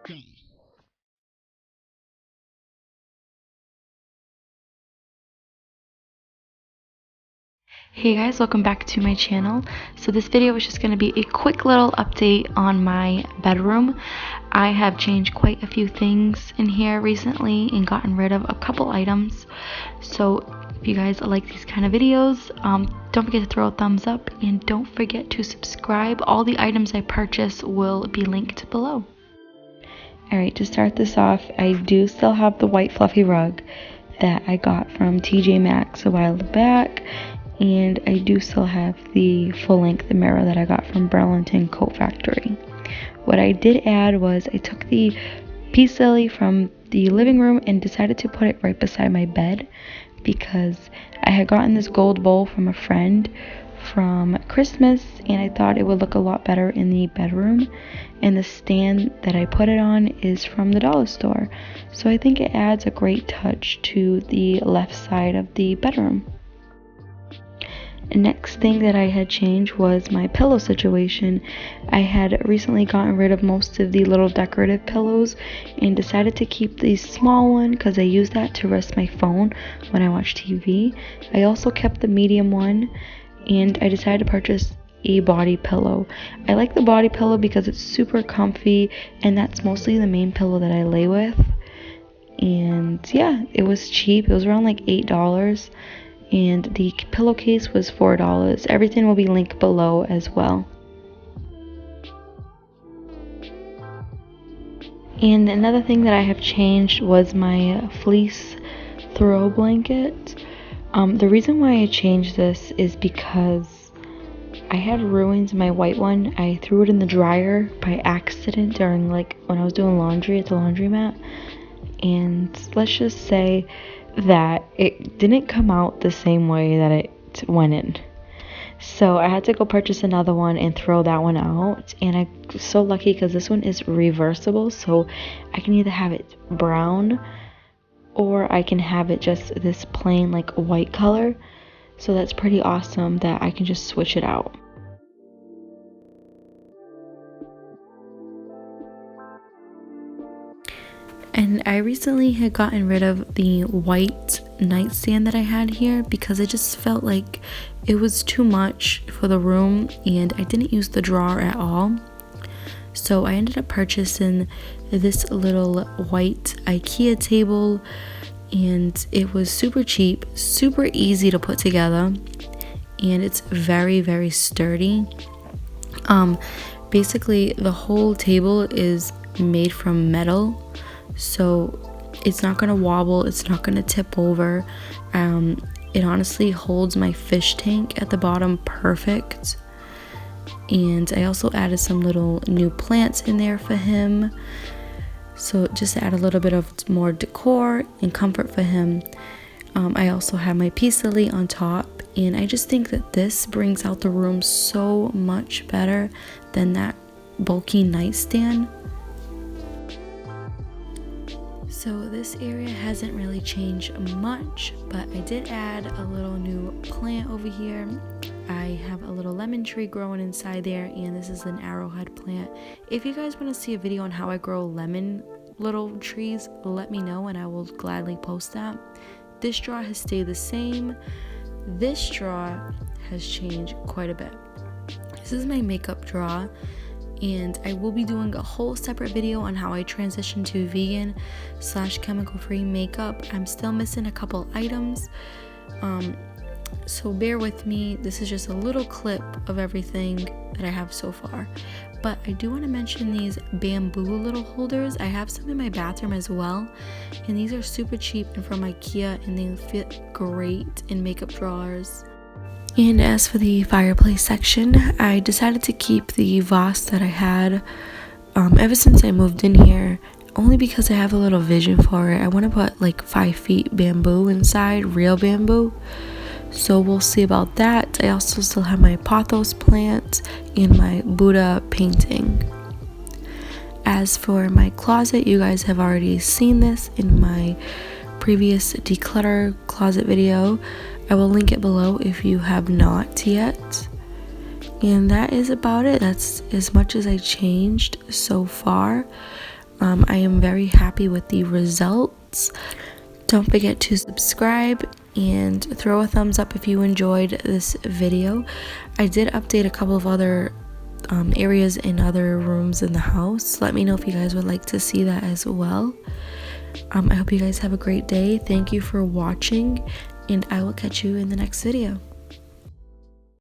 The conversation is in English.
Hey guys, welcome back to my channel. So this video is just going to be a quick little update on my bedroom. I have changed quite a few things in here recently and gotten rid of a couple items. So if you guys like these kind of videos, don't forget to throw a thumbs up and don't forget to subscribe. All the items I purchase will be linked below. Alright, to start this off, I do still have the white fluffy rug that I got from TJ Maxx a while back. And I do still have the full-length mirror that I got from Burlington Coat Factory. What I did add was I took the peace lily from the living room and decided to put it right beside my bed because I had gotten this gold bowl from a friend from Christmas and I thought it would look a lot better in the bedroom, and the stand that I put it on is from the dollar store, so I think it adds a great touch to the left side of the bedroom. Next thing that I had changed was my pillow situation. I had recently gotten rid of most of the little decorative pillows and decided to keep the small one because I use that to rest my phone when I watch TV. I also kept the medium one and I decided to purchase a body pillow. I like the body pillow because it's super comfy and that's mostly the main pillow that I lay with. And yeah, it was cheap. It was around like $8. And the pillowcase was $4. Everything will be linked below as well. And another thing that I have changed was my fleece throw blanket. The reason why I changed this is because I had ruins in my white one. I threw it in the dryer by accident during when I was doing laundry at the laundromat. And let's just say that it didn't come out the same way that it went in. So I had to go purchase another one and throw that one out. And I'm so lucky because this one is reversible. So I can either have it brown or I can have it just this plain white color. So that's pretty awesome that I can just switch it out. And I recently had gotten rid of the white nightstand that I had here because I just felt like it was too much for the room and I didn't use the drawer at all. So I ended up purchasing this little white IKEA table and it was super cheap, super easy to put together, and it's very, very sturdy. Basically the whole table is made from metal. So it's not going to wobble, it's not going to tip over. It honestly holds my fish tank at the bottom perfect. And I also added some little new plants in there for him. So just to add a little bit of more decor and comfort for him. I also have my peace lily on top. And I just think that this brings out the room so much better than that bulky nightstand. So this area hasn't really changed much, but I did add a little new plant over here. I have a little lemon tree growing inside there, and this is an arrowhead plant. If you guys want to see a video on how I grow lemon little trees, let me know and I will gladly post that. This straw has stayed the same. This straw has changed quite a bit. This is my makeup drawer. And I will be doing a whole separate video on how I transitioned to vegan / chemical free makeup. I'm still missing a couple items, so bear with me. This is just a little clip of everything that I have so far. But I do want to mention these bamboo little holders. I have some in my bathroom as well, and these are super cheap and from IKEA, and they fit great in makeup drawers. And as for the fireplace section, I decided to keep the vase that I had ever since I moved in here, only because I have a little vision for it. I want to put 5 feet bamboo inside, real bamboo. So we'll see about that. I also still have my pothos plant and my Buddha painting. As for my closet, you guys have already seen this in my previous declutter closet video. I will link it below if you have not yet. And that is about it. That's as much as I changed so far. I am very happy with the results. Don't forget to subscribe and throw a thumbs up if you enjoyed this video. I did update a couple of other areas in other rooms in the house. Let me know if you guys would like to see that as well. I hope you guys have a great day. Thank you for watching, and I will catch you in the next video.